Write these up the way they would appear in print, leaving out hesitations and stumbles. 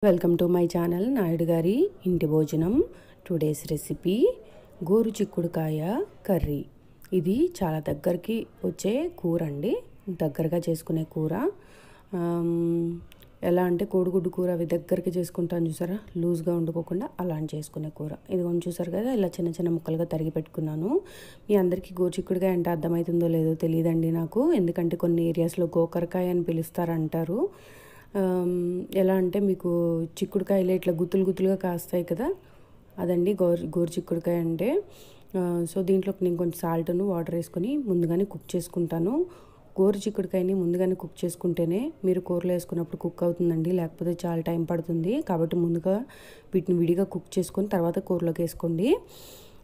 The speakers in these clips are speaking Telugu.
Welcome to my channel Naidu గారి ఇంటి భోజనం. టుడేస్ రెసిపీ గోరు చిక్కుడుకాయ కర్రీ. ఇది చాలా దగ్గరికి వచ్చే కూర అండి, దగ్గరగా చేసుకునే కూర. ఎలా అంటే కోడిగుడ్డు కూర అవి దగ్గరికి చేసుకుంటాను చూసారా, లూజ్గా వండుకోకుండా అలాంటి చేసుకునే కూర. ఇది కొంచెం చూసారు కదా, ఇలా చిన్న చిన్న ముక్కలుగా తరిగి పెట్టుకున్నాను. మీ అందరికీ గోరు చిక్కుడుకాయ అంటే అర్థమవుతుందో లేదో తెలియదండి నాకు, ఎందుకంటే కొన్ని ఏరియాస్లో గోకరకాయ అని పిలుస్తారంటారు. ఎలా అంటే మీకు చిక్కుడుకాయలు ఇట్లా గుత్తులు గుత్తులుగా కాస్తాయి కదా, అదండి గోరు చిక్కుడుకాయ అంటే. సో దీంట్లోకి నేను కొంచెం సాల్ట్ను వాటర్ వేసుకొని ముందుగానే కుక్ చేసుకుంటాను. గోరు చిక్కుడుకాయని ముందుగానే కుక్ చేసుకుంటేనే మీరు కూరలో వేసుకున్నప్పుడు కుక్ అవుతుందండి, లేకపోతే చాలా టైం పడుతుంది. కాబట్టి ముందుగా వీటిని విడిగా కుక్ చేసుకొని తర్వాత కూరలోకి వేసుకోండి.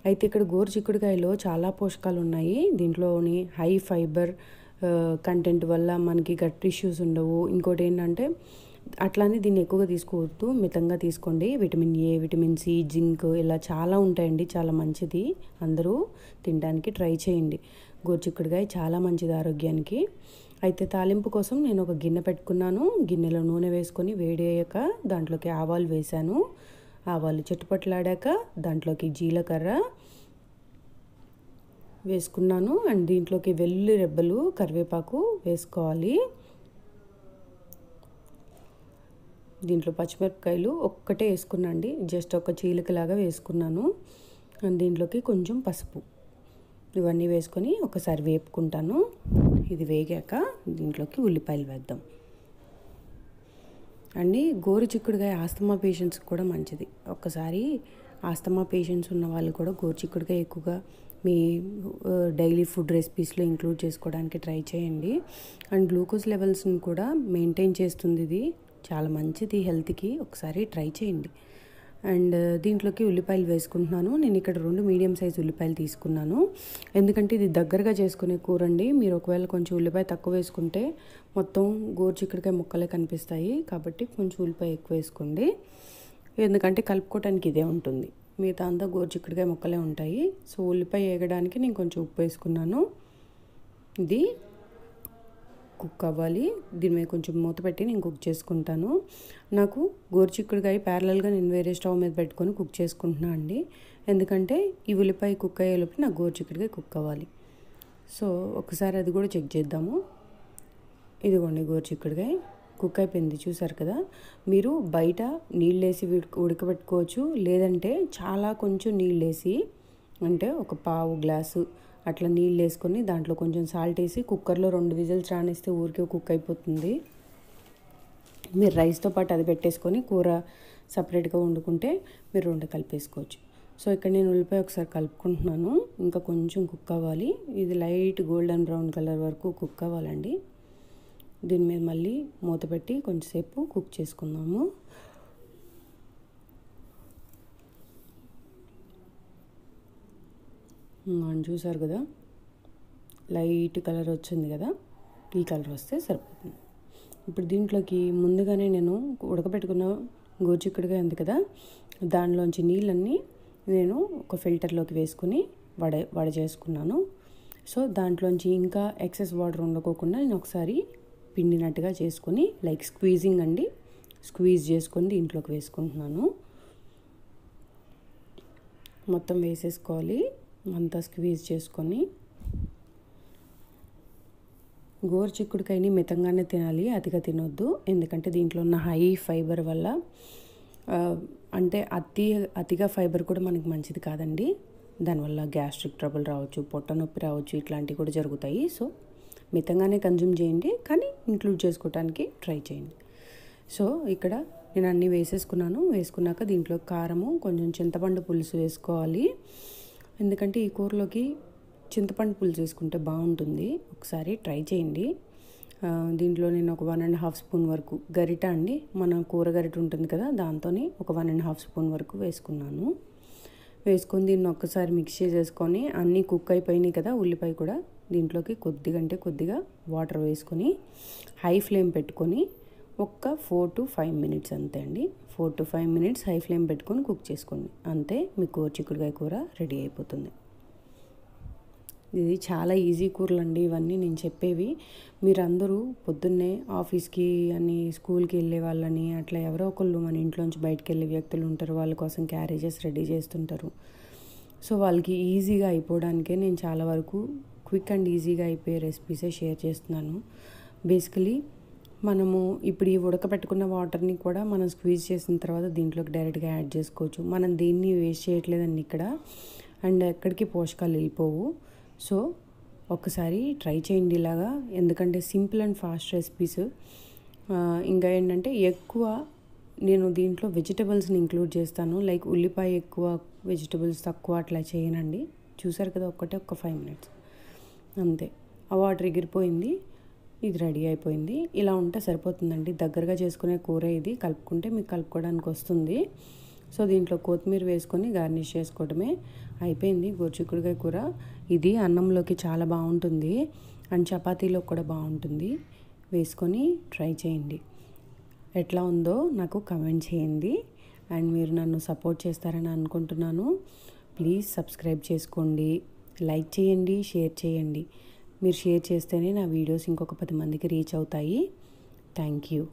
అయితే ఇక్కడ గోరు చిక్కుడుకాయలో చాలా పోషకాలు ఉన్నాయి. దీంట్లోని హై ఫైబర్ కంటెంట్ వల్ల మనకి గట్ ఇష్యూస్ ఉండవు. ఇంకోటి ఏంటంటే అట్లానే దీన్ని ఎక్కువగా తీసుకోవద్దు, మితంగా తీసుకోండి. Vitamin A, vitamin C, zinc ఇలా చాలా ఉంటాయండి, చాలా మంచిది. అందరూ తినడానికి ట్రై చేయండి. గోరుచిక్కుడుకాయ చాలా మంచిది ఆరోగ్యానికి. అయితే తాలింపు కోసం నేను ఒక గిన్నె పెట్టుకున్నాను. గిన్నెలో నూనె వేసుకొని వేడి అయ్యాక దాంట్లోకి ఆవాలు వేసాను. ఆవాలు చిట్టుపట్లాడాక దాంట్లోకి జీలకర్ర వేసుకున్నాను. అండ్ దీంట్లోకి వెల్లుల్లి రెబ్బలు, కరివేపాకు వేసుకోవాలి. దీంట్లో పచ్చిమిరపకాయలు ఒక్కటే వేసుకున్నాండి, జస్ట్ ఒక చీలికలాగా వేసుకున్నాను. అండ్ దీంట్లోకి కొంచెం పసుపు, ఇవన్నీ వేసుకొని ఒకసారి వేపుకుంటాను. ఇది వేగాక దీంట్లోకి ఉల్లిపాయలు వేద్దాం అండి. గోరు చిక్కుడుకాయ ఆస్తమా పేషెంట్స్కి కూడా మంచిది. ఒక్కసారి ఆస్తమా పేషెంట్స్ ఉన్న వాళ్ళు కూడా గోరు చిక్కుడుకాయ ఎక్కువగా మీ డైలీ ఫుడ్ రెసిపీస్లో ఇంక్లూడ్ చేసుకోవడానికి ట్రై చేయండి. అండ్ గ్లూకోజ్ లెవెల్స్ని కూడా మెయింటైన్ చేస్తుంది. ఇది చాలా మంచిది హెల్త్కి, ఒకసారి ట్రై చేయండి. అండ్ దీంట్లోకి ఉల్లిపాయలు వేసుకుంటున్నాను. నేను ఇక్కడ 2 మీడియం సైజ్ ఉల్లిపాయలు తీసుకున్నాను, ఎందుకంటే ఇది దగ్గరగా చేసుకునే కూర అండి. మీరు ఒకవేళ కొంచెం ఉల్లిపాయ తక్కువ వేసుకుంటే మొత్తం గోరు చిక్కుడుకాయ ముక్కలే కనిపిస్తాయి. కాబట్టి కొంచెం ఉల్లిపాయ ఎక్కువ వేసుకోండి, ఎందుకంటే కలుపుకోవటానికి ఇదే ఉంటుంది, మిగతా అంతా గోరు చిక్కుడుకాయ ముక్కలే ఉంటాయి. సో ఉల్లిపాయ వేగడానికి నేను కొంచెం ఉప్పు వేసుకున్నాను. ఇది కుక్ అవ్వాలి. దీని మీద కొంచెం మూత పెట్టి నేను కుక్ చేసుకుంటాను. నాకు గోరు చిక్కుడుకాయ ప్యారలల్గా నేను వేరే స్టవ్ మీద పెట్టుకొని కుక్ చేసుకుంటున్నాను అండి, ఎందుకంటే ఈ ఉల్లిపాయ కుక్ అయ్యేలోపు నాకు గోరు చిక్కుడుకాయ కుక్ అవ్వాలి. సో ఒకసారి అది కూడా చెక్ చేద్దాము. ఇదిగోండి గోరు చిక్కుడుకాయ కుక్ అయిపోయింది, చూసారు కదా. మీరు బయట నీళ్ళు వేసి ఉడకబెట్టుకోవచ్చు, లేదంటే చాలా కొంచెం నీళ్ళు వేసి, అంటే ఒక పావు గ్లాసు అట్లా నీళ్ళు వేసుకొని దాంట్లో కొంచెం సాల్ట్ వేసి కుక్కర్లో 2 విజిల్స్ రానిస్తే ఊరికే కుక్ అయిపోతుంది. మీరు రైస్తో పాటు అది పెట్టేసుకొని కూర సపరేట్గా వండుకుంటే మీరు 2 కలిపేసుకోవచ్చు. సో ఇక్కడ నేను ఉల్లిపాయ ఒకసారి కలుపుకుంటున్నాను, ఇంకా కొంచెం కుక్ అవ్వాలి. ఇది లైట్ గోల్డెన్ బ్రౌన్ కలర్ వరకు కుక్ అవ్వాలండి. దీని మీద మళ్ళీ మూత పెట్టి కొంచెంసేపు కుక్ చేసుకుందాము. చూసారు కదా, లైట్ కలర్ వచ్చింది కదా, ఈ కలర్ వస్తే సరిపోతుంది. ఇప్పుడు దీంట్లోకి ముందుగానే నేను ఉడకబెట్టుకున్న గోరుచిక్కుడుకాయ ఉంది కదా, దానిలోంచి నీళ్ళన్నీ నేను ఒక ఫిల్టర్లోకి వేసుకుని వడ చేసుకున్నాను. సో దాంట్లోంచి ఇంకా ఎక్సెస్ వాటర్ ఉండకోకుండా నేను ఒకసారి పిండినట్టుగా చేసుకొని, లైక్ స్క్వీజింగ్ అండి, స్క్వీజ్ చేసుకొని దీంట్లోకి వేసుకుంటున్నాను. మొత్తం వేసేసుకోవాలి, అంతా స్క్వీజ్ చేసుకొని. గోరు చిక్కుడుకాయని మితంగానే తినాలి, అతిగా తినొద్దు, ఎందుకంటే దీంట్లో ఉన్న హై ఫైబర్ వల్ల, అంటే అతిగా ఫైబర్ కూడా మనకి మంచిది కాదండి. దానివల్ల గ్యాస్ట్రిక్ ట్రబుల్ రావచ్చు, పొట్ట నొప్పి రావచ్చు, ఇట్లాంటివి కూడా జరుగుతాయి. సో మితంగానే కన్జ్యూమ్ చేయండి, కానీ ఇంక్లూడ్ చేసుకోవడానికి ట్రై చేయండి. సో ఇక్కడ నేను అన్నీ వేసేసుకున్నాను. వేసుకున్నాక దీంట్లో కారము, కొంచెం చింతపండు పులుసు వేసుకోవాలి, ఎందుకంటే ఈ కూరలోకి చింతపండు పులుసు వేసుకుంటే బాగుంటుంది. ఒకసారి ట్రై చేయండి. దీంట్లో నేను ఒక 1.5 స్పూన్ వరకు గరిట అండి, మన కూర గరిట ఉంటుంది కదా, దాంతో ఒక 1.5 స్పూన్ వరకు వేసుకున్నాను. వేసుకొని దీన్ని ఒక్కసారి మిక్స్ చేసేసుకొని, అన్నీ కుక్ అయిపోయినాయి కదా, ఉల్లిపాయ కూడా దీంట్లోకి కొద్దిగా వాటర్ వేసుకొని హై ఫ్లేమ్ పెట్టుకొని ఒక్క 4 to 5 మినిట్స్ అంతే అండి. 4 to 5 మినిట్స్ హై ఫ్లేమ్ పెట్టుకొని కుక్ చేసుకోండి, అంతే. మీ గోరు చిక్కుడుకాయ కూర రెడీ అయిపోతుంది. ఇది చాలా ఈజీ కూరలండి ఇవన్నీ నేను చెప్పేవి. మీరందరూ పొద్దున్నే ఆఫీస్‌కి అని, స్కూల్‌కి వెళ్ళే వాళ్ళని అట్లా ఎవరో ఒకళ్ళు మన ఇంట్లోంచి బయటికెళ్ళే వ్యక్తులు ఉంటారు. వాళ్ళ కోసం క్యారేజెస్ రెడీ చేస్తుంటారు. సో, వాళ్ళకి ఈజీగా అయిపోవడానికే నేను చాలా వరకు క్విక్ అండ్ ఈజీగా అయిపోయే రెసిపీసే షేర్ చేస్తున్నాను. బేసికలీ మనము ఇప్పుడు ఈ ఉడకబెట్టుకున్న వాటర్‌ని కూడా మనం స్క్వీజ్ చేసిన తర్వాత దీంట్లోకి డైరెక్ట్‌గా యాడ్ చేసుకోవచ్చు. మనం దేన్ని వేస్ట్ చేయట్లేదండి ఇక్కడ. అండ్ ఎక్కడికి పోషకాలు వెళ్ళిపోవు. సో, ఒక్కసారి ట్రై చేయండి ఇలాగా. ఎందుకంటే సింపుల్ అండ్ ఫాస్ట్ రెసిపీస్. ఇంకా ఏంటంటే ఎక్కువ నేను దీంట్లో వెజిటబుల్స్ని ఇంక్లూడ్ చేస్తాను. లైక్ ఉల్లిపాయ ఎక్కువ, వెజిటబుల్స్ తక్కువ అట్లా చేయనండి. చూసారు కదా, ఒక 5 మినిట్స్ అంతే. ఆ వాటర్ ఎగిరిపోయింది. ఇది రెడీ అయిపోయింది. ఇలా ఉంటే సరిపోతుందండి. దగ్గరగా చేసుకునే కూర ఇది. కలుపుకుంటే మీకు కలుపుకోవడానికి వస్తుంది. సో, దీంట్లో కొత్తిమీర వేసుకొని గార్నిష్ చేసుకోవడమే. అయిపోయింది గోరుచిక్కుడుకాయ కూర. ఇది అన్నంలోకి చాలా బాగుంటుంది అండ్ చపాతీలో కూడా బాగుంటుంది. వేసుకొని ట్రై చేయండి. ఎట్లా ఉందో నాకు కమెంట్ చేయండి. అండ్ మీరు నన్ను సపోర్ట్ చేస్తారని అనుకుంటున్నాను. ప్లీజ్ సబ్స్క్రైబ్ చేసుకోండి, లైక్ చేయండి, షేర్ చేయండి. మీరు షేర్ చేస్తేనే నా వీడియోస్ ఇంకొక 10 మందికి రీచ్ అవుతాయి. Thank you.